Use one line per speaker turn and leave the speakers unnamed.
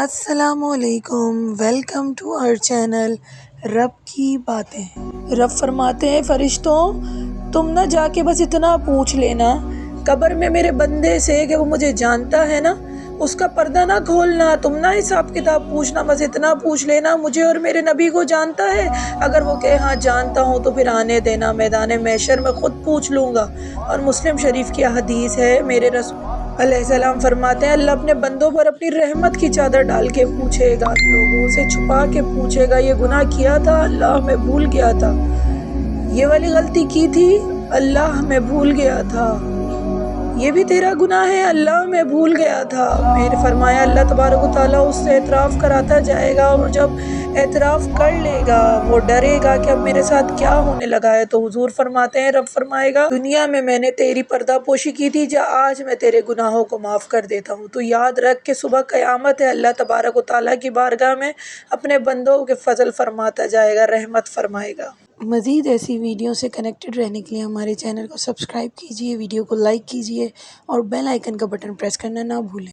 السلام علیکم، welcome to our channel رب کی باتیں۔ رب فرماتے ہیں فرشتوں تم نہ جا کے بس اتنا پوچھ لینا قبر میں میرے بندے سے کہ وہ مجھے جانتا ہے نا، اس کا پردہ نہ کھولنا، تم نہ حساب کتاب پوچھنا، بس اتنا پوچھ لینا مجھے اور میرے نبی کو جانتا ہے؟ اگر وہ کہے ہاں جانتا ہوں تو پھر آنے دینا، میدان محشر میں خود پوچھ لوں گا۔ اور مسلم شریف کی حدیث ہے، میرے رسول علیہ السلام فرماتے ہیں اللہ اپنے بندوں پر اپنی رحمت کی چادر ڈال کے پوچھے گا، لوگوں سے چھپا کے پوچھے گا، یہ گناہ کیا تھا اللہ میں بھول گیا تھا، یہ والی غلطی کی تھی اللہ میں بھول گیا تھا، یہ بھی تیرا گناہ ہے اللہ میں بھول گیا تھا۔ میرے فرمایا اللہ تبارک و تعالیٰ اس سے اعتراف کراتا جائے گا، اور جب اعتراف کر لے گا وہ ڈرے گا کہ اب میرے ساتھ کیا ہونے لگا ہے، تو حضور فرماتے ہیں رب فرمائے گا دنیا میں نے تیری پردہ پوشی کی تھی، جا آج میں تیرے گناہوں کو معاف کر دیتا ہوں۔ تو یاد رکھ کہ صبح قیامت ہے، اللہ تبارک و تعالیٰ کی بارگاہ میں اپنے بندوں کے فضل فرماتا جائے گا، رحمت فرمائے گا۔ مزید ایسی ویڈیو سے کنیکٹڈ رہنے کے لیے ہمارے چینل کو سبسکرائب کیجیے، ویڈیو کو لائک کیجیے اور بیل آئیکن کا بٹن پریس کرنا نہ بھولیں۔